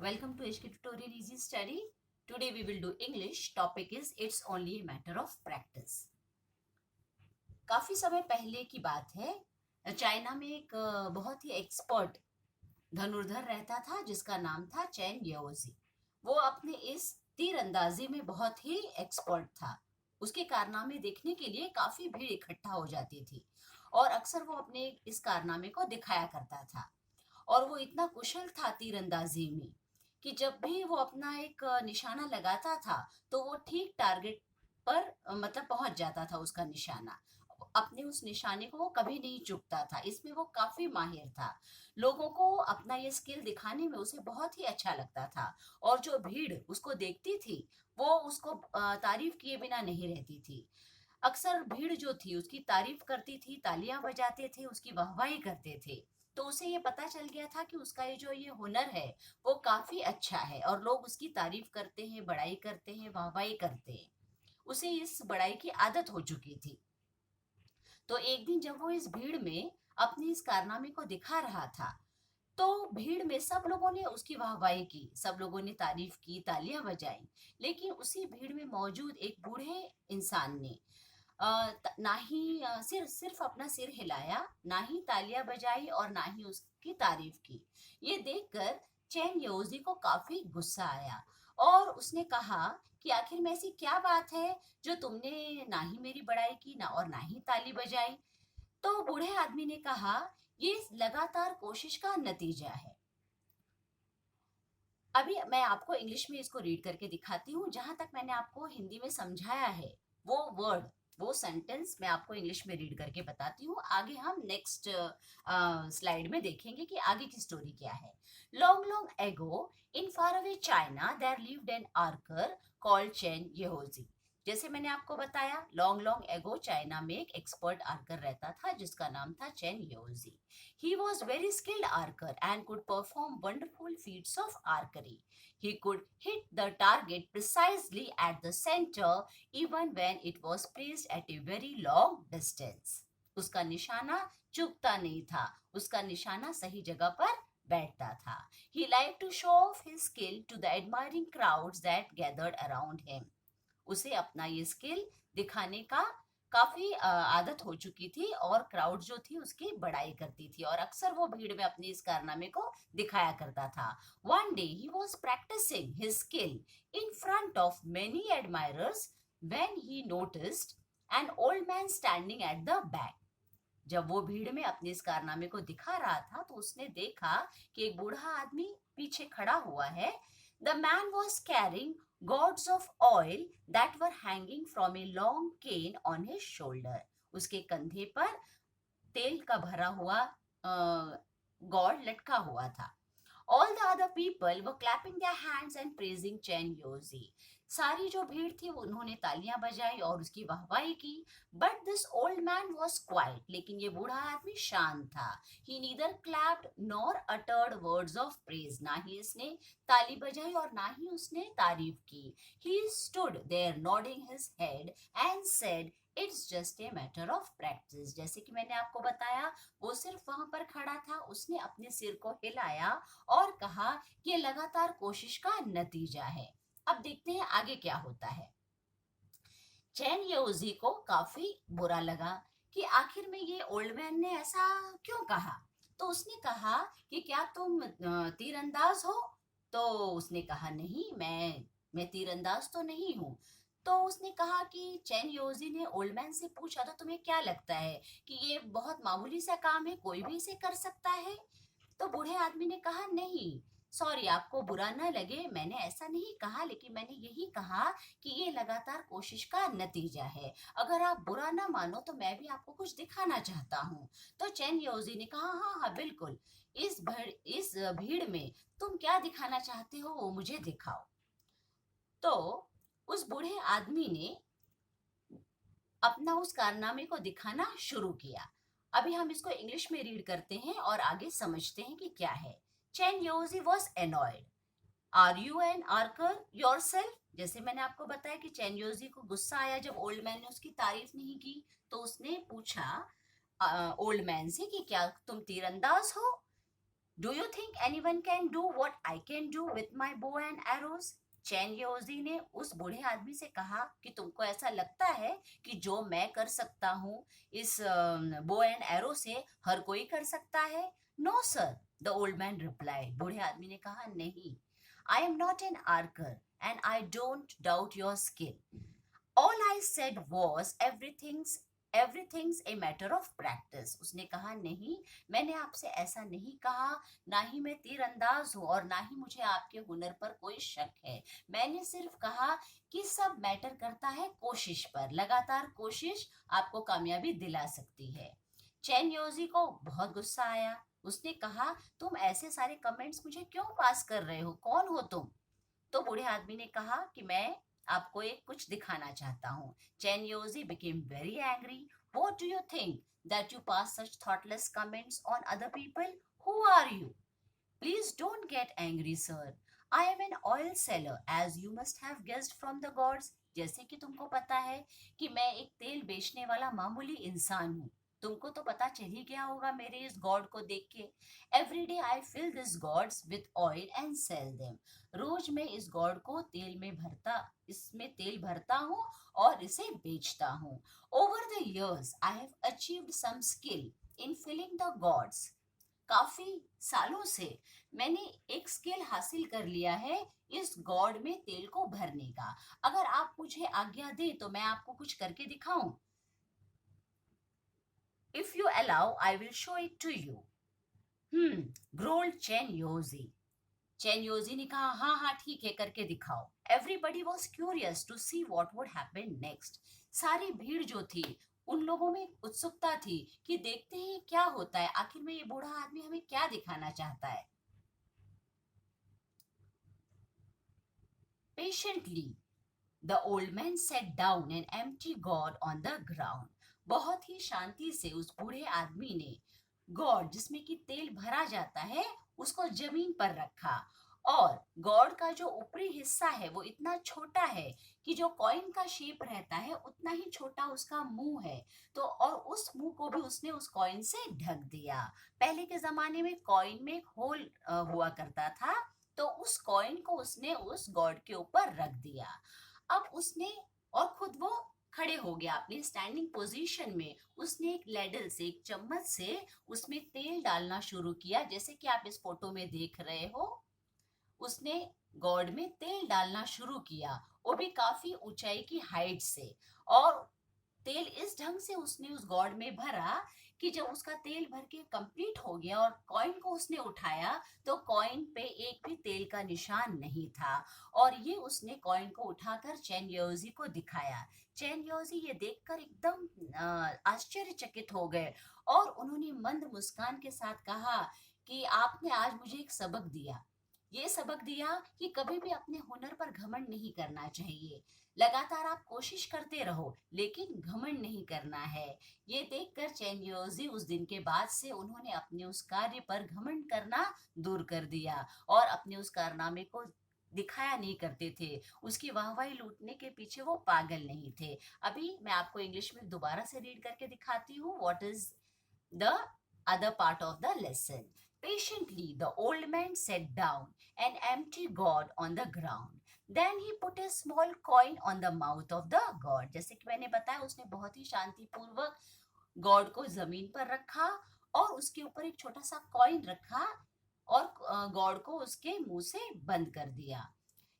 Welcome to HK Tutorial Easy Study. Today we will do English. Topic is It's only a matter of practice. काफी समय पहले की बात है। China में एक बहुत ही एक्सपर्ट धनुर्धर रहता था जिसका नाम था चैन याओजी। वो अपने इस तीरंदाजी में बहुत ही एक्सपर्ट था। उसके कारनामे देखने के लिए काफी भीड़ इकट्ठा हो जाती थी और अक्सर वो अपने इस कारनामे को दिखाया करता था। और वो इतना कुशल था तीरंदाजी में कि जब भी वो अपना एक निशाना लगाता था तो वो ठीक टारगेट पर मतलब पहुंच जाता था उसका निशाना। अपने उस निशाने को वो कभी नहीं चूकता था। इसमें वो काफी माहिर था। लोगों को अपना ये स्किल दिखाने में उसे बहुत ही अच्छा लगता था और जो भीड़ उसको देखती थी वो उसको तारीफ किए बिना नहीं रहती थी। अक्सर भीड़ जो थी उसकी तारीफ करती थी, तालियां बजाते थे, उसकी वाहवाही करते थे। तो उसे ये पता चल गया था कि उसका ये हुनर है वो काफी अच्छा है और लोग उसकी तारीफ करते हैं, बड़ाई करते हैं, वाहवाही करते हैं। उसे इस बड़ाई की आदत हो चुकी थी। तो एक दिन जब वो इस भीड़ में अपने इस कारनामे को दिखा रहा था तो भीड़ में सब लोगों ने उसकी वाहवाही की, सब लोगों ने तारीफ की, तालियां बजाई। लेकिन उसी भीड़ में मौजूद एक बूढ़े इंसान ने ना ही सिर्फ सिर्फ अपना सिर हिलाया, ना ही तालियां बजाई और ना ही उसकी तारीफ की। ये देखकर चैन योजी को काफी गुस्सा आया और उसने कहा कि आखिर में ऐसी क्या बात है जो तुमने ना ही मेरी बड़ाई की ना और ना ही ताली बजाई। तो बूढ़े आदमी ने कहा, ये लगातार कोशिश का नतीजा है। अभी मैं आपको इंग्लिश में इसको रीड करके दिखाती हूँ। जहां तक मैंने आपको हिंदी में समझाया है वो वर्ड, वो सेंटेंस मैं आपको इंग्लिश में रीड करके बताती हूँ। आगे हम नेक्स्ट स्लाइड में देखेंगे कि आगे की स्टोरी क्या है। Long long ago in far away China there lived an archer called Chen Yaozi. जैसे मैंने आपको बताया, लॉन्ग लॉन्ग एगो चाइना में एक एक्सपर्ट आर्कर रहता था जिसका नाम था चैन येहोजी। He was very skilled archer and could perform wonderful feats of archery. He could hit the target precisely at the center even when it was placed at a very long distance. उसका निशाना चूकता नहीं था, उसका निशाना सही जगह पर बैठता था। He liked to show off his skill to the admiring crowds that gathered around him. उसे अपना ये स्किल दिखाने का काफी आदत हो चुकी थी और क्राउड जो थी उसकी बड़ाई करती थी और अक्सर वो भीड़ में अपने इस कारनामे को दिखाया करता था। One day he was practicing his skill in front of many admirers when he noticed an old man standing at the back. जब वो भीड़ में अपने इस कारनामे को दिखा रहा था तो उसने देखा कि एक बूढ़ा आदमी पीछे खड़ा हुआ है। The man was carrying gourds of oil that were hanging from a long cane on his shoulder. उसके कंधे पर तेल का भरा हुआ गॉड लटका हुआ था। All the other people were clapping their hands and praising Chen Yozi. सारी जो भीड़ थी उन्होंने तालियां बजाई और उसकी वाहवाही की। But this old man was quiet, लेकिन ये बूढ़ा आदमी शांत था। He neither clapped nor uttered words of praise, ना ही इसने ताली बजाई और ना ही उसने तारीफ की। He stood there nodding his head and said, it's just a matter of practice. जैसे कि मैंने आपको बताया, वो सिर्फ वहां पर खड़ा था, उसने अपने सिर को हिलाया और कहा कि लगातार कोशिश का नतीजा है। अब देखते हैं आगे क्या होता है। चैन येओजी को काफी बुरा लगा कि आखिर में ये ओल्ड मैन ने ऐसा क्यों कहा। तो उसने कहा कि क्या तुम तीरंदाज हो। तो उसने कहा नहीं, मैं तीरंदाज तो नहीं हूँ। तो उसने कहा कि चैन योजी ने ओल्ड मैन से पूछा, तो तुम्हें क्या लगता है कि ये बहुत मामूली सा काम है, कोई भी इसे कर सकता है। तो बूढ़े आदमी ने कहा नहीं, सॉरी, आपको बुरा ना लगे, मैंने ऐसा नहीं कहा, लेकिन मैंने यही कहा कि ये लगातार कोशिश का नतीजा है। अगर आप बुरा ना मानो तो मैं भी आपको कुछ दिखाना चाहता हूँ। तो चैन योजी ने कहा, हाँ हाँ बिल्कुल, इस भीड़ में तुम क्या दिखाना चाहते हो वो मुझे दिखाओ। तो उस बूढ़े आदमी ने अपना उस कारनामे को दिखाना शुरू किया। अभी हम इसको इंग्लिश में रीड करते हैं और आगे समझते हैं कि क्या है। Chen Yaozi was annoyed, are you an archer yourself. जैसे मैंने आपको बताया कि चैन योजी को गुस्सा आया जब ओल्ड मैन ने उसकी तारीफ नहीं की। तो उसने पूछा ओल्ड मैन से कि क्या तुम तीरंदाज हो। Do you think anyone can do what I can do with my bow and arrows? Chen Yaozi ने उस बूढ़े आदमी से कहा कि तुमको ऐसा लगता है कि जो मैं कर सकता हूँ इस बो एंड एरो से हर कोई कर सकता है? No sir, the old man replied. बूढ़े आदमी ने कहा, नहीं, I am not an archer and I don't doubt your skill. All I said was everything's a matter of practice. उसने कहा, नहीं, मैंने आपसे ऐसा नहीं कहा, ना ही मैं तीरंदाज हूँ और ना ही मुझे आपके हुनर पर कोई शक है। मैंने सिर्फ कहा कि सब मैटर करता है कोशिश पर। लगातार कोशिश आपको कामयाबी दिला सकती है। चैन योजी को बहुत गुस्सा आया। उसने कहा, तुम ऐसे सारे कमेंट्स मुझे क्यों पास कर रहे हो? कौन हो तुम? तो बूढ़े आदमी ने कहा कि मैं आपको एक कुछ दिखाना चाहता हूँ। चैन योजी became very angry. What do you think that you pass such thoughtless comments on other people? Who are you? Please don't get angry, sir. I am an oil seller, as you must have guessed from the gods. जैसे कि तुमको पता है कि मैं एक तेल बेचने वाला मामूली इंसान हूँ। तुमको तो पता चल ही गया होगा मेरे इस गॉड को देख के। Every day I fill this gourds with oil and sell them. रोज मैं इस गॉड को इसमें तेल भरता हूँ और इसे बेचता हूँ। Over the years I have achieved some skill in filling the gods. काफी सालों से मैंने एक स्किल हासिल कर लिया है इस गॉड में तेल को भरने का। अगर आप मुझे आज्ञा दें तो मैं आपको कुछ करके दिखाऊं। If you allow I will show it to you. Growled Chen Yaozi. Chen Yaozi ने कहा, हाँ हाँ ठीक है, करके दिखाओ। Everybody was curious to see what would happen next. सारी भीड़ जो थी उन लोगों में उत्सुकता थी कि देखते हैं क्या होता है, आखिर में ये बूढ़ा आदमी हमें क्या दिखाना चाहता है। Patiently the old man set down an empty God on the ground. बहुत ही शांति से उस बूढ़े आदमी ने गॉड जिसमें कि तेल भरा जाता है उसको जमीन पर रखा। और गॉड का जो ऊपरी हिस्सा है वो इतना छोटा है कि जो कॉइन का शेप रहता है उतना ही छोटा उसका मुंह है। तो और उस मुंह को भी उसने उस कॉइन से ढक दिया। पहले के जमाने में कॉइन में एक होल हुआ करता था, तो उस कॉइन को उसने उस गॉड के ऊपर रख दिया। अब उसने और खुद वो खड़े हो गया अपनी स्टैंडिंग पोजीशन में। उसने एक लेडल से, एक चम्मच से उसमें तेल डालना शुरू किया, जैसे कि आप इस फोटो में देख रहे हो। उसने गॉड में तेल डालना शुरू किया, वो भी काफी ऊंचाई की हाइट से। और तेल इस ढंग से उसने उस गॉड में भरा कि जब उसका तेल भर के कंप्लीट हो गया और कॉइन को उसने उठाया तो कॉइन पे एक भी तेल का निशान नहीं था। और ये उसने कॉइन को उठाकर चैन योजी को दिखाया। चैन योजी ये देखकर एकदम आश्चर्यचकित हो गए और उन्होंने मंद मुस्कान के साथ कहा कि आपने आज मुझे एक सबक दिया। ये सबक दिया कि कभी भी अपने हुनर पर घमंड नहीं करना चाहिए। लगातार आप कोशिश करते रहो लेकिन घमंड नहीं करना है। ये देखकर चैन योजी उस दिन के बाद से उन्होंने अपने उस कार्य पर घमंड करना दूर कर दिया और अपने उस कारनामे को दिखाया नहीं करते थे। उसकी वाहवाही लूटने के पीछे वो पागल नहीं थे। अभी मैं आपको इंग्लिश में दोबारा से रीड करके दिखाती हूँ what is the other part of the lesson. Patiently, the old man set down an empty god on the ground. Then he put a small coin on the mouth of the god. जैसे कि मैंने बताया उसने बहुत ही शांतिपूर्वक God को जमीन पर रखा और उसके ऊपर एक छोटा सा कॉइन रखा और गॉड को उसके मुंह से बंद कर दिया।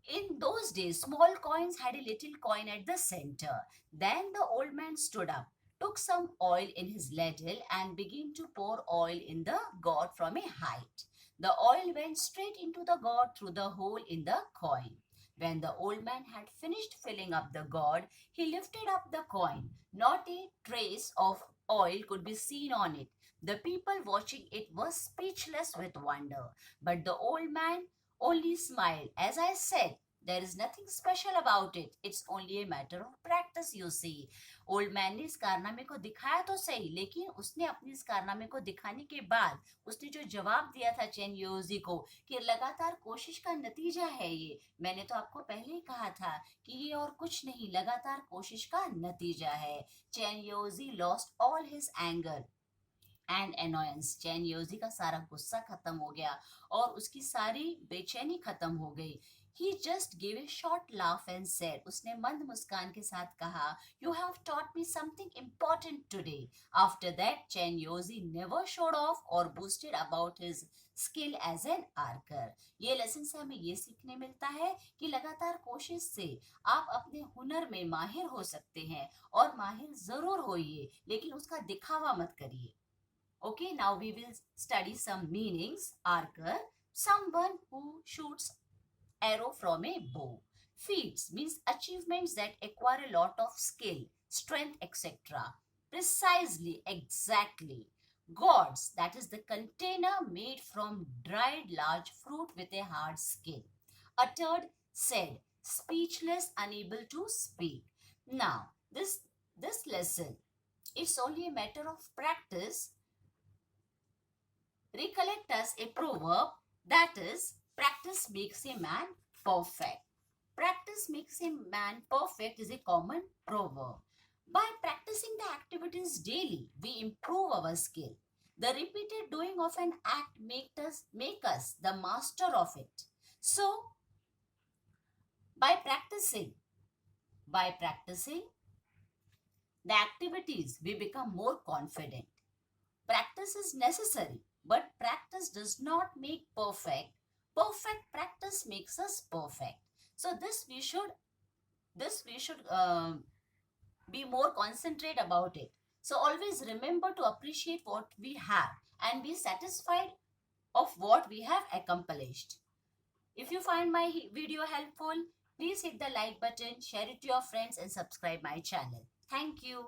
In those days, small coins had a little coin at the center. Then the old man stood up, took some oil in his ladle, and began to pour oil in the gourd from a height. The oil went straight into the gourd through the hole in the coin. When the old man had finished filling up the gourd, he lifted up the coin. Not a trace of oil could be seen on it. The people watching it were speechless with wonder. But the old man only smiled. As I said, there is nothing special about it. It's only a matter of practice, you see. Old man ने इस कारनामे को दिखाया तो सही, लेकिन उसने अपने इस कारनामे को दिखाने के बाद उसने जो जवाब दिया था चैन योजी को कि लगातार कोशिश का नतीजा है ये। मैंने तो आपको पहले ही कहा था कि ये और कुछ नहीं, लगातार कोशिश का नतीजा है। Chen Yaozi lost all his anger and annoyance. Chen Yaozi का सारा गुस्सा खत्म हो गया और उसकी सारी बेचैनी खत्म हो गई. He just gave a short laugh and said, उसने मंद मुस्कान के साथ कहा, You have taught me something important today. After that, Chen Yozi never showed off or boasted about his skill as an archer. ये लेसन से हमें ये सीखने मिलता है कि लगातार कोशिश से आप अपने हुनर में माहिर हो सकते हैं और माहिर जरूर होइए, लेकिन उसका दिखावा मत करिए. Okay, now we will study some meanings. Archer, someone who shoots arrow from a bow. Feats means achievements that acquire a lot of skill, strength, etc. Precisely, exactly. Gourds, that is the container made from dried large fruit with a hard skin. Uttered, said, speechless, unable to speak. Now, this lesson, it's only a matter of practice. Recollect us a proverb, that is, practice makes a man perfect. Practice makes a man perfect is a common proverb. By practicing the activities daily, we improve our skill. The repeated doing of an act make us the master of it. So, by practicing the activities, we become more confident. Practice is necessary, but practice does not make perfect. Perfect practice makes us perfect. So this we should be more concentrate about it. So always remember to appreciate what we have and be satisfied of what we have accomplished. If you find my video helpful, please hit the like button, share it to your friends and subscribe my channel. Thank you.